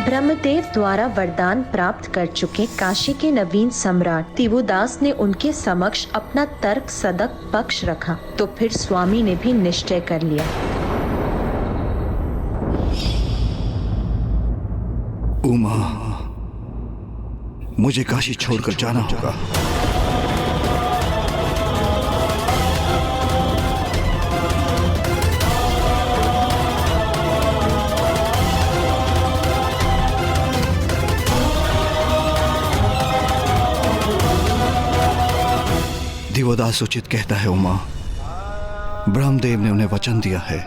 ब्रह्मदेव द्वारा वरदान प्राप्त कर चुके काशी के नवीन सम्राट दिवोदास ने उनके समक्ष अपना तर्क सदक पक्ष रखा तो फिर स्वामी ने भी निश्चय कर लिया। उमा, मुझे काशी छोड़कर जाना होगा। दिवोदास उचित कहता है उमा। ब्रह्मदेव ने उन्हें वचन दिया है,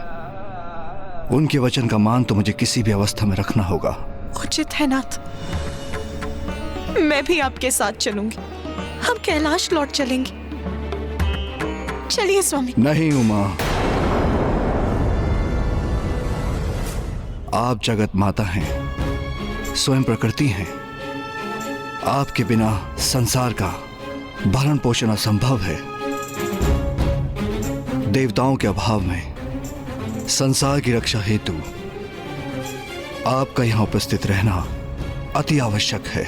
उनके वचन का मान तो मुझे किसी भी अवस्था में रखना होगा। उचित है नाथ, मैं भी आपके साथ चलूंगी। हम कैलाश लौट चलेंगे। चलिए स्वामी। नहीं उमा, आप जगत माता हैं, स्वयं प्रकृति हैं। आपके बिना संसार का भरण पोषण असंभव है। देवताओं के अभाव में संसार की रक्षा हेतु आपका यहां उपस्थित रहना अति आवश्यक है।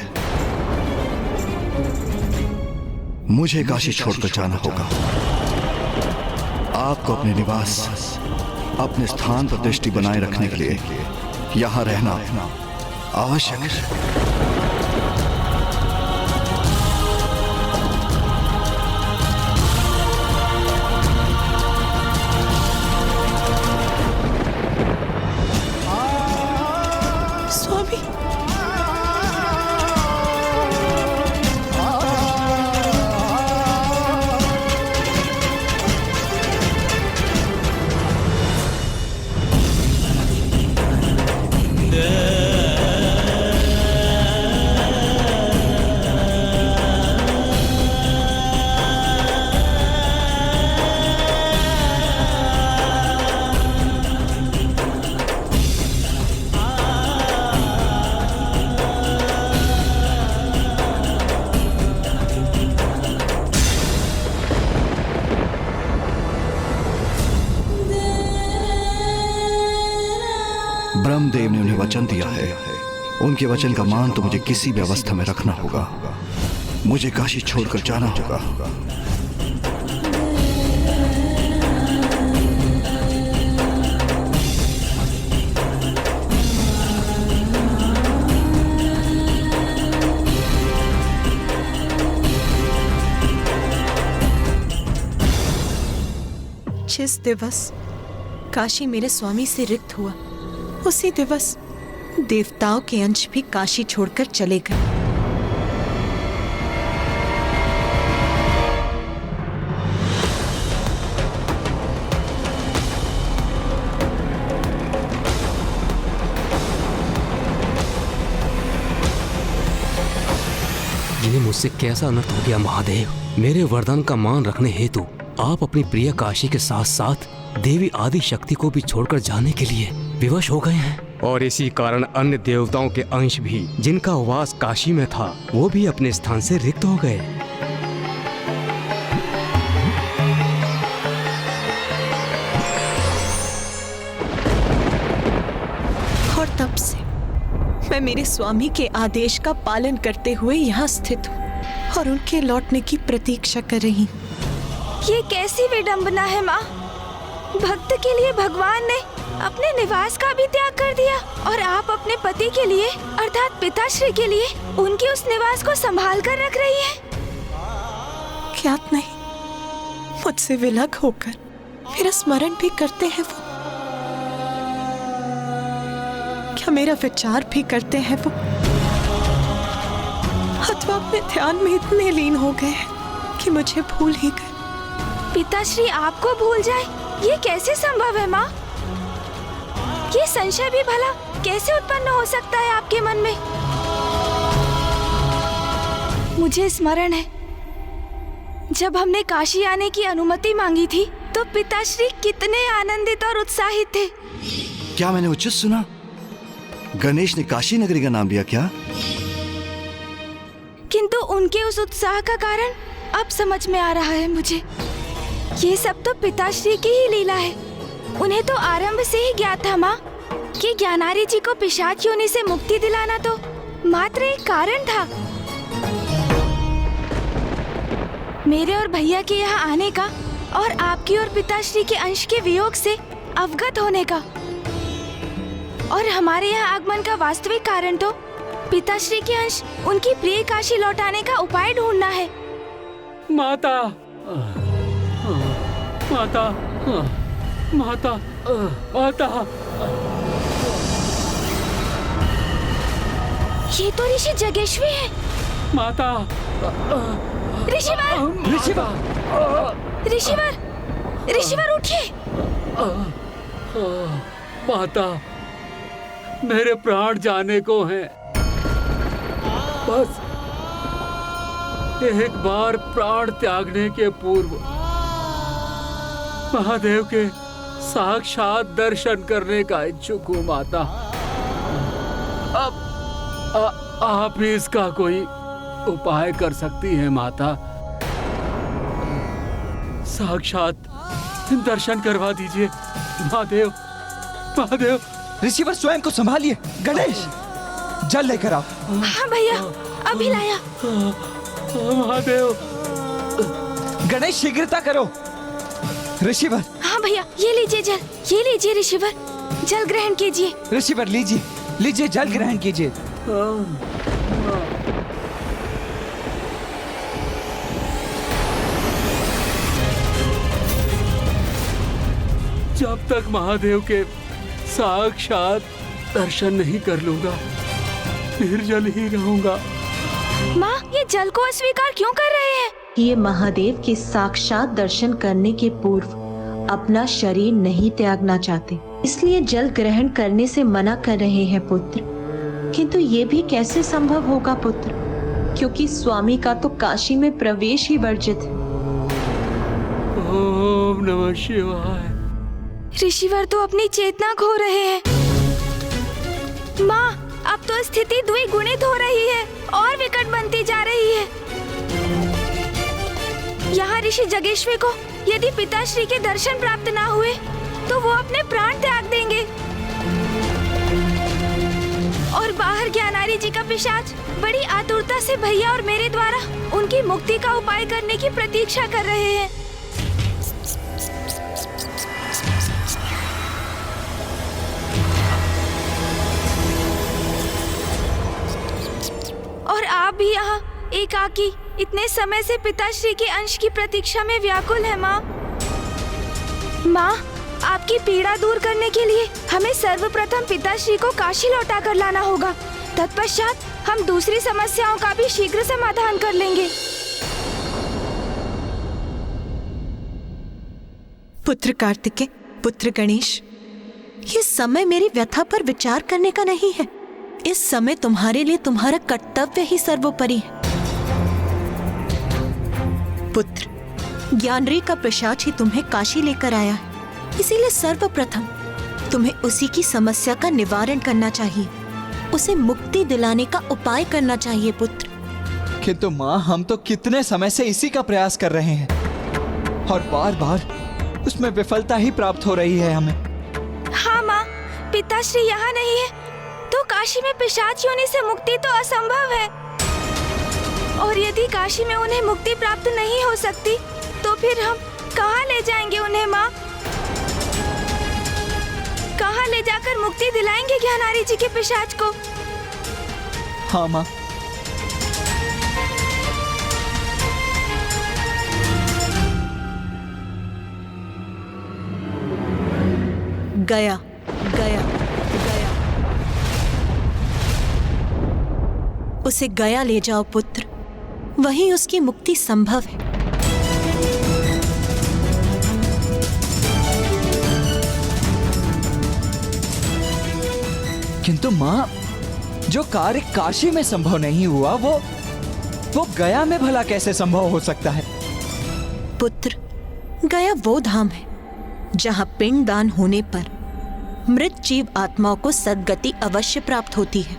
मुझे काशी छोड़कर जाना होगा। आपको अपने निवास, अपने स्थान पर दृष्टि बनाए रखने के लिए यहां रहना आवश्यक है। ब्रह्मदेव ने उन्हें वचन दिया है, उनके वचन का मान तो मुझे किसी भी अवस्था में रखना होगा। मुझे काशी छोड़कर जाना होगा। जिस दिवस काशी मेरे स्वामी से रिक्त हुआ, उसी दिवस देवताओं के अंश भी काशी छोड़कर चले गए। ये मुझसे कैसा अनर्थ हो गया महादेव। मेरे वरदान का मान रखने हेतु आप अपनी प्रिय काशी के साथ साथ देवी आदि शक्ति को भी छोड़कर जाने के लिए विवश हो गए हैं। और इसी कारण अन्य देवताओं के अंश भी जिनका वास काशी में था, वो भी अपने स्थान से रिक्त हो गए। और तब से मैं मेरे स्वामी के आदेश का पालन करते हुए यहाँ स्थित हूँ और उनके लौटने की प्रतीक्षा कर रही हूँ। ये कैसी विडंबना है माँ। भक्त के लिए भगवान ने अपने निवास का भी त्याग कर दिया और आप अपने पति के लिए अर्थात पिताश्री के लिए उनके उस निवास को संभाल कर रख रही है। ज्ञात नहीं, मुझसे विलग होकर मेरा स्मरण भी करते हैं वो। क्या मेरा विचार भी करते हैं वो, अथवा अपने ध्यान में इतने लीन हो गए हैं कि मुझे भूल ही गए। पिताश्री आपको भूल जाए, ये कैसे संभव है माँ? ये संशय भी भला कैसे उत्पन्न हो सकता है आपके मन में? मुझे स्मरण है, जब हमने काशी आने की अनुमति मांगी थी तो पिताश्री कितने आनंदित और उत्साहित थे। क्या मैंने उचित सुना? गणेश ने काशी नगरी का नाम लिया क्या? किंतु उनके उस उत्साह का कारण अब समझ में आ रहा है मुझे। ये सब तो पिताश्री की ही लीला है। उन्हें तो आरंभ से ही ज्ञात था माँ कि ज्ञानारी जी को पिशाच योनि से मुक्ति दिलाना तो मात्र एक कारण था। मेरे और भैया के यहाँ आने का और आपकी और पिताश्री के अंश के वियोग से अवगत होने का, और हमारे यहाँ आगमन का वास्तविक कारण तो पिताश्री के अंश उनकी प्रिय काशी लौटाने का उपाय ढूंढना है। माता, माता, माता, माता। ये तो ऋषि जगेश्वी है। माता, ऋषिवर, ऋषिवर, ऋषिवर उठिए। माता, मेरे प्राण जाने को हैं। बस एक बार प्राण त्यागने के पूर्व महादेव के साक्षात दर्शन करने का इच्छुक हूँ माता। अब आप ही इसका कोई उपाय कर सकती हैं माता। साक्षात दर्शन करवा दीजिए महादेव, महादेव। ऋषिवर स्वयं को संभालिए। गणेश, जल लेकर आओ। हाँ भैया, अभी लाया। महादेव। गणेश, शीघ्रता करो। ऋषिवर। हाँ भैया, ये लीजिए जल, ये लीजिए ऋषिवर, जल ग्रहण कीजिए। ऋषिवर लीजिए, लीजिए जल ग्रहण कीजिए। जब तक महादेव के साक्षात दर्शन नहीं कर लूंगा, निर्जल ही रहूंगा। माँ, ये जल को अस्वीकार क्यों कर रहे हैं? ये महादेव के साक्षात दर्शन करने के पूर्व अपना शरीर नहीं त्यागना चाहते, इसलिए जल ग्रहण करने से मना कर रहे हैं पुत्र। किंतु ये भी कैसे संभव होगा पुत्र, क्योंकि स्वामी का तो काशी में प्रवेश ही वर्जित है। ओम नमः शिवाय। ऋषिवर तो अपनी चेतना खो रहे हैं। माँ, अब तो स्थिति द्विगुणित हो रही है और विकट बनती जा रही है। यहाँ ऋषि जगेश्वी को यदि पिताश्री के दर्शन प्राप्त ना हुए तो वो अपने प्राण त्याग देंगे, और बाहर ज्ञानारी जी का पिशाच बड़ी आतुरता से भैया और मेरे द्वारा उनकी मुक्ति का उपाय करने की प्रतीक्षा कर रहे हैं। और आप भी यहाँ एकाकी इतने समय से पिताश्री के अंश की प्रतीक्षा में व्याकुल है। माँ, माँ, आपकी पीड़ा दूर करने के लिए हमें सर्वप्रथम पिताश्री को काशी लौटा कर लाना होगा। तत्पश्चात हम दूसरी समस्याओं का भी शीघ्र समाधान कर लेंगे। पुत्र कार्तिकेय, पुत्र गणेश, ये समय मेरी व्यथा पर विचार करने का नहीं है। इस समय तुम्हारे लिए तुम्हारा कर्तव्य ही सर्वोपरि है। पुत्र, ज्ञानरी का पिशाच ही तुम्हें काशी लेकर आया है, इसीलिए सर्वप्रथम तुम्हें उसी की समस्या का निवारण करना चाहिए, उसे मुक्ति दिलाने का उपाय करना चाहिए पुत्र। किंतु माँ, हम तो कितने समय से इसी का प्रयास कर रहे हैं और बार बार उसमें विफलता ही प्राप्त हो रही है हमें। हाँ माँ, पिताश्री यहाँ नहीं है तो काशी में पिशाच योनि से मुक्ति तो असंभव है, और यदि काशी में उन्हें मुक्ति प्राप्त नहीं हो सकती तो फिर हम कहाँ ले जाएंगे उन्हें? माँ, कहाँ ले जाकर मुक्ति दिलाएंगे ज्ञानारी जी के पिशाच को? हाँ माँ। गया, गया, गया। उसे गया ले जाओ पुत्र, वहीं उसकी मुक्ति संभव है। किंतु माँ, जो कार्य काशी में संभव नहीं हुआ वो गया में भला कैसे संभव हो सकता है? पुत्र, गया वो धाम है जहां पिंडदान होने पर मृत जीव आत्माओं को सद्गति अवश्य प्राप्त होती है,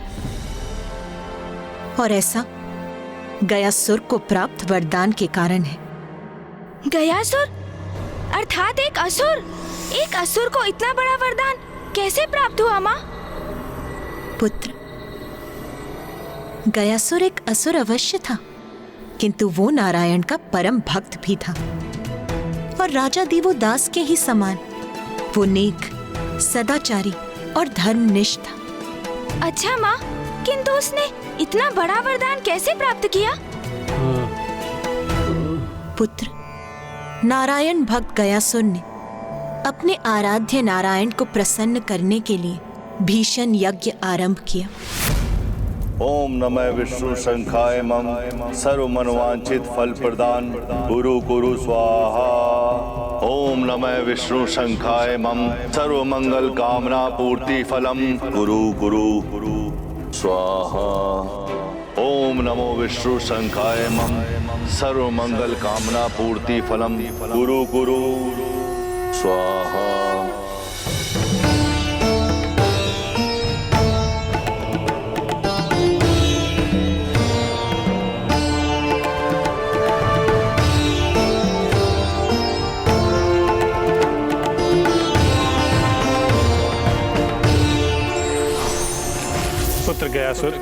और ऐसा गयासुर को प्राप्त वरदान के कारण है। गयासुर? अर्थात एक असुर को इतना बड़ा वरदान कैसे प्राप्त हुआ माँ? पुत्र, गयासुर एक असुर अवश्य था, किंतु वो नारायण का परम भक्त भी था और राजा देवोदास के ही समान वो नेक, सदाचारी और धर्मनिष्ठ था। अच्छा माँ, किंतु उसने इतना बड़ा वरदान कैसे प्राप्त किया? पुत्र, नारायण भक्त गयासुर ने अपने आराध्य नारायण को प्रसन्न करने के लिए भीषण यज्ञ आरंभ किया। ओम नमः विष्णु शंखाय मम सर्व मनोवांछित फल प्रदान गुरु गुरु स्वाहा। ओम नमः विष्णु शंखाय मम सर्व मंगल कामना पूर्ति फलम गुरु गुरु गुरु स्वाहा। ओम नमो विष्णु शंखाय मम सर्व मंगल कामना पूर्ति फलम गुरु गुरु स्वाहा। पुत्र गयासुर,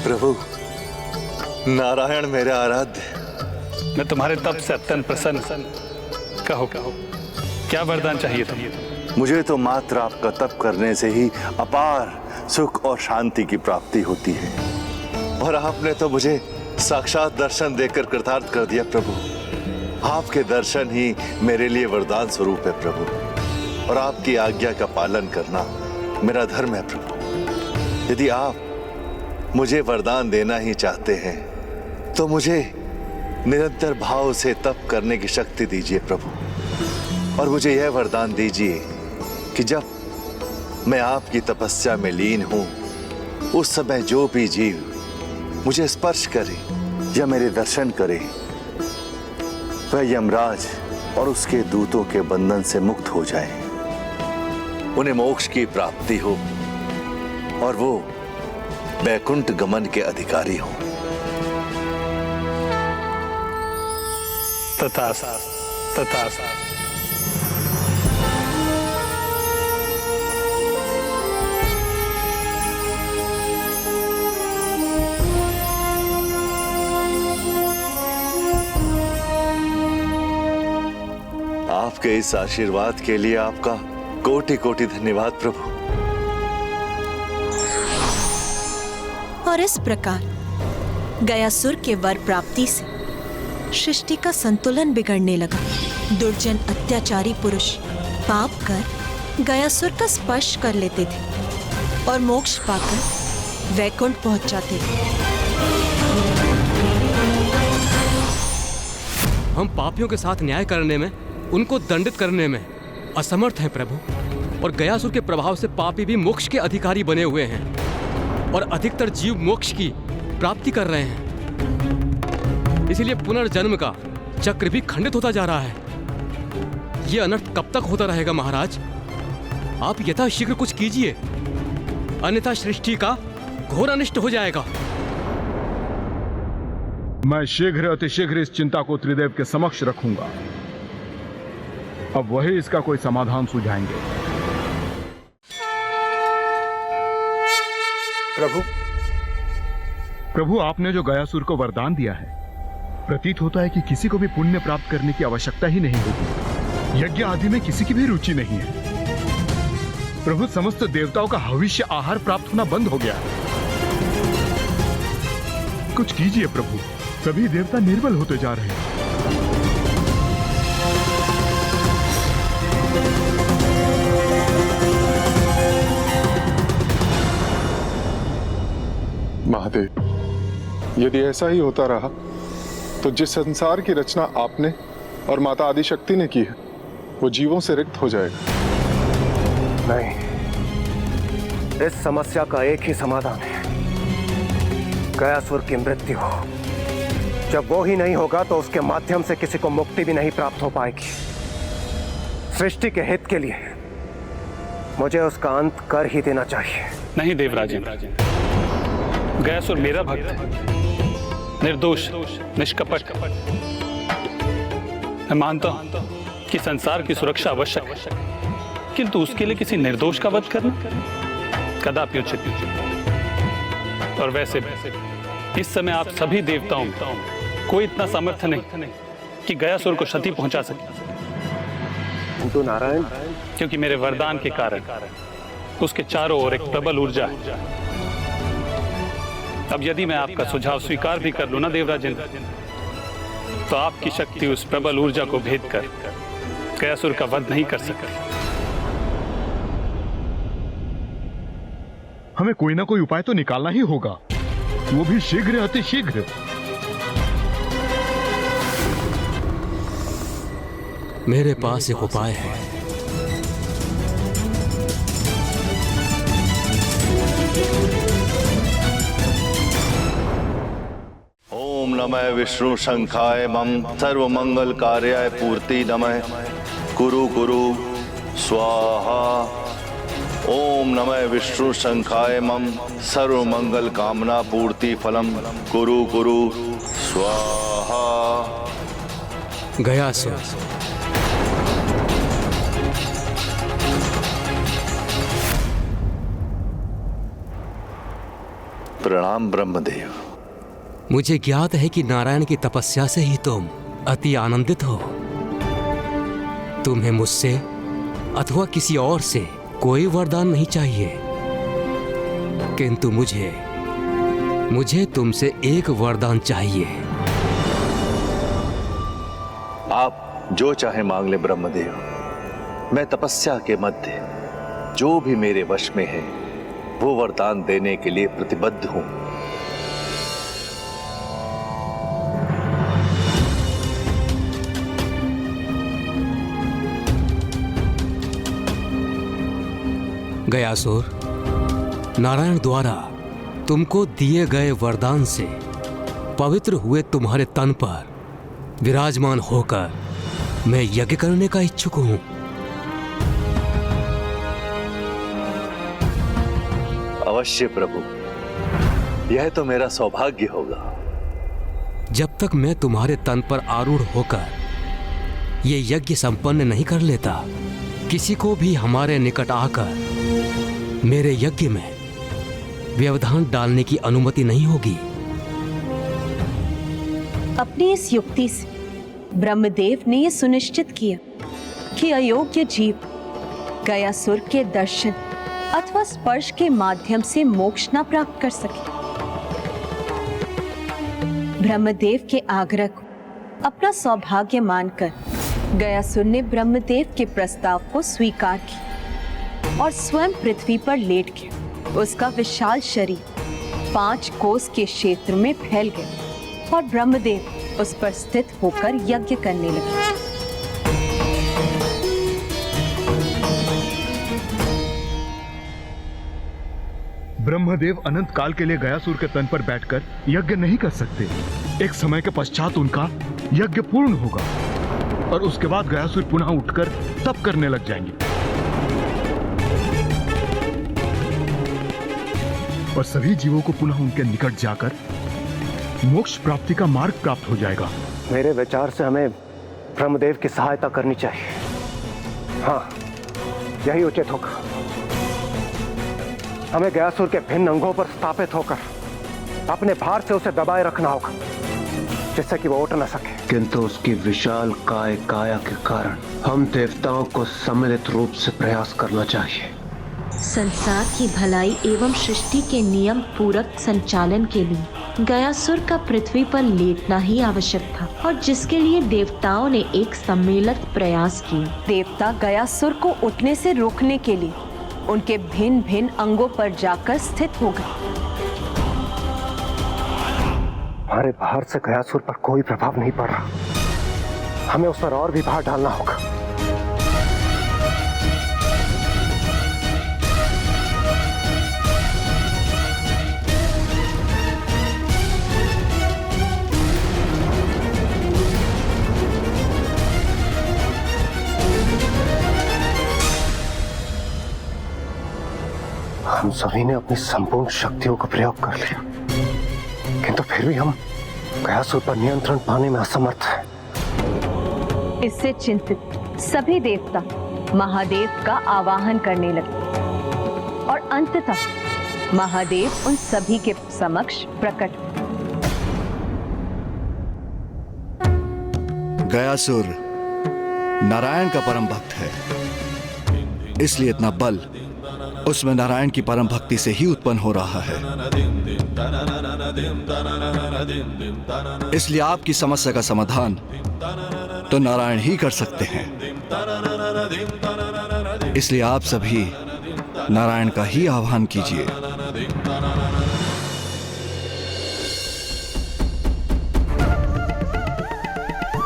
प्रभु नारायण मेरे आराध्य, मैं तुम्हारे तप से अत्यंत प्रसन्न। कहो क्या वरदान चाहिए तुम्हें? मुझे तो मात्र आपका तप करने से ही अपार सुख और शांति की प्राप्ति होती है, और आपने तो मुझे साक्षात दर्शन देकर कृतार्थ कर दिया प्रभु। आपके दर्शन ही मेरे लिए वरदान स्वरूप है प्रभु, और आपकी आज्ञा का पालन करना मेरा धर्म है प्रभु। यदि आप मुझे वरदान देना ही चाहते हैं तो मुझे निरंतर भाव से तप करने की शक्ति दीजिए प्रभु, और मुझे यह वरदान दीजिए कि जब मैं आपकी तपस्या में लीन हूं उस समय जो भी जीव मुझे स्पर्श करे या मेरे दर्शन करे वह यमराज और उसके दूतों के बंधन से मुक्त हो जाए, उन्हें मोक्ष की प्राप्ति हो और वो वैकुंठ गमन के अधिकारी हो। तथास्तु, तथास्तु। आपके इस आशीर्वाद के लिए आपका कोटि कोटि धन्यवाद प्रभु। और इस प्रकार गयासुर के वर प्राप्ति से सृष्टि का संतुलन बिगड़ने लगा। दुर्जन अत्याचारी पुरुष पाप कर गयासुर का स्पर्श कर लेते थे और मोक्ष पाकर वैकुंठ पहुंच जाते थे। हम पापियों के साथ न्याय करने में, उनको दंडित करने में असमर्थ हैं प्रभु, और गयासुर के प्रभाव से पापी भी मोक्ष के अधिकारी बने हुए हैं और अधिकतर जीव मोक्ष की प्राप्ति कर रहे हैं। इसलिए पुनर्जन्म का चक्र भी खंडित होता जा रहा है। यह अनर्थ कब तक होता रहेगा महाराज? आप यथाशीघ्र कुछ कीजिए, अन्यथा सृष्टि का घोर अनिष्ट हो जाएगा। मैं शीघ्र अतिशीघ्र इस चिंता को त्रिदेव के समक्ष रखूंगा। अब वही इसका कोई समाधान सुझाएंगे। प्रभु, आपने जो गयासुर को वरदान दिया है, प्रतीत होता है कि किसी को भी पुण्य प्राप्त करने की आवश्यकता ही नहीं होगी। यज्ञ आदि में किसी की भी रुचि नहीं है। प्रभु, समस्त देवताओं का हविष्य आहार प्राप्त होना बंद हो गया है। कुछ कीजिए प्रभु, सभी देवता निर्बल होते जा रहे हैं। महादेव, यदि ऐसा ही होता रहा तो जिस संसार की रचना आपने और माता आदिशक्ति ने की है वो जीवों से रिक्त हो जाएगा। नहीं, इस समस्या का एक ही समाधान है, गयासुर की मृत्यु हो। जब वो ही नहीं होगा तो उसके माध्यम से किसी को मुक्ति भी नहीं प्राप्त हो पाएगी। सृष्टि के हित के लिए मुझे उसका अंत कर ही देना चाहिए। नहीं देवराजन, गयासुर मेरा भक्त है, निर्दोष, निष्कपट। मैं मानता हूं कि संसार की सुरक्षा आवश्यक है, किंतु उसके लिए किसी निर्दोष का वध करना कदापि उचित नहीं। और वैसे इस समय आप सभी देवताओं में कोई इतना सामर्थ्य नहीं कि गयासुर को क्षति पहुंचा सके। किंतु नारायण, क्योंकि मेरे वरदान के कारण उसके चारों ओर एक प्रबल ऊर्जा है। अब यदि मैं आपका सुझाव स्वीकार भी कर लूं ना देवराज इंद्र, तो आपकी शक्ति उस प्रबल ऊर्जा को भेद कर गयासुर का वध नहीं कर सकती। हमें कोई ना कोई उपाय तो निकालना ही होगा, वो भी शीघ्र, अति शीघ्र। मेरे पास एक उपाय है। ओम नमः विष्णु शंखाय मम सर्व मंगल कार्याय पूर्ति नमः कुरु कुरु स्वाहा। ओम नमः विष्णु शंखाय मम सर्व मंगल कामना पूर्ति फलम कुरु कुरु स्वाहा। गयासुर, प्रणाम ब्रह्मदेव। मुझे ज्ञात है कि नारायण की तपस्या से ही तुम अति आनंदित हो। तुम्हें मुझसे अथवा किसी और से कोई वरदान नहीं चाहिए, किंतु मुझे तुमसे एक वरदान चाहिए। आप जो चाहे मांग ले ब्रह्मदेव। मैं तपस्या के मध्य जो भी मेरे वश में है वो वरदान देने के लिए प्रतिबद्ध हूं। गयासुर, नारायण द्वारा तुमको दिए गए वरदान से पवित्र हुए तुम्हारे तन पर विराजमान होकर मैं यज्ञ करने का इच्छुक हूं। अवश्य प्रभु, यह तो मेरा सौभाग्य होगा। जब तक मैं तुम्हारे तन पर आरूढ़ होकर ये यज्ञ संपन्न नहीं कर लेता, किसी को भी हमारे निकट आकर मेरे यज्ञ में व्यवधान डालने की अनुमति नहीं होगी। अपनी इस युक्ति से ब्रह्मदेव ने यह सुनिश्चित किया कि अयोग्य जीव गयासुर के दर्शन अथवा स्पर्श के माध्यम से मोक्ष न प्राप्त कर सके। ब्रह्मदेव के आग्रह को अपना सौभाग्य मानकर गयासुर ने ब्रह्मदेव के प्रस्ताव को स्वीकार किया और स्वयं पृथ्वी पर लेट गया। उसका विशाल शरीर 5 कोस के क्षेत्र में फैल गया और ब्रह्मदेव उस पर स्थित होकर यज्ञ करने लगे। ब्रह्मदेव अनंत काल के लिए गयासुर के तन पर बैठकर यज्ञ नहीं कर सकते। एक समय के पश्चात उनका यज्ञ पूर्ण होगा और उसके बाद गयासुर पुनः उठकर तप करने लग जाएंगे और सभी जीवों को पुनः उनके निकट जाकर मोक्ष प्राप्ति का मार्ग प्राप्त हो जाएगा। मेरे विचार से हमें ब्रह्मदेव की सहायता करनी चाहिए। हाँ, यही उचित होगा। हमें गयासुर के भिन्न अंगों पर स्थापित होकर अपने भार से उसे दबाए रखना होगा, जिससे कि वो उठ न सके। किंतु उसकी विशाल काया के कारण हम देवताओं को सम्मिलित रूप से प्रयास करना चाहिए। संसार की भलाई एवं सृष्टि के नियम पूरक संचालन के लिए गयासुर का पृथ्वी पर लेटना ही आवश्यक था, और जिसके लिए देवताओं ने एक सम्मिलित प्रयास किया। देवता गयासुर को उठने से रोकने के लिए उनके भिन्न भिन्न अंगों पर जाकर स्थित हो गए। हमारे भार से गयासुर पर कोई प्रभाव नहीं पड़ रहा। हमें उस पर और भी भार डालना होगा। हम सभी ने अपनी संपूर्ण शक्तियों का प्रयोग कर लिया, किंतु फिर भी हम गयासुर पर नियंत्रण पाने में असमर्थ है। इससे चिंतित सभी देवता महादेव का आवाहन करने लगे और अंततः महादेव उन सभी के समक्ष प्रकट हुए। गयासुर नारायण का परम भक्त है, इसलिए इतना बल उसमें नारायण की परम भक्ति से ही उत्पन्न हो रहा है। इसलिए आपकी समस्या का समाधान तो नारायण ही कर सकते हैं। इसलिए आप सभी नारायण का ही आह्वान कीजिए।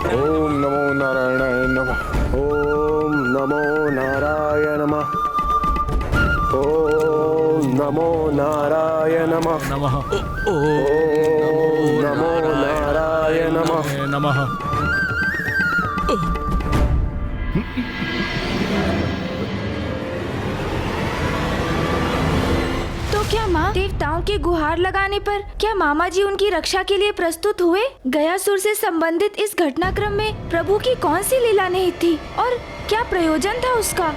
ओम नमो नारायणाय नमः। ओम नमो नारायण नमः। ओम नमो नारायण नमः। ओम नमो नारायण नमः। तो क्या माँ देवताओं के गुहार लगाने पर क्या मामा जी उनकी रक्षा के लिए प्रस्तुत हुए? गयासुर से संबंधित इस घटनाक्रम में प्रभु की कौन सी लीला निहित थी और क्या प्रयोजन था उसका?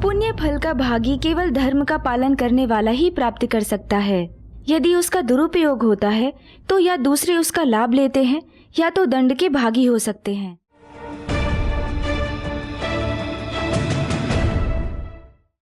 पुण्य फल का भागी केवल धर्म का पालन करने वाला ही प्राप्त कर सकता है। यदि उसका दुरुपयोग होता है तो या दूसरे उसका लाभ लेते हैं या तो दंड के भागी हो सकते हैं।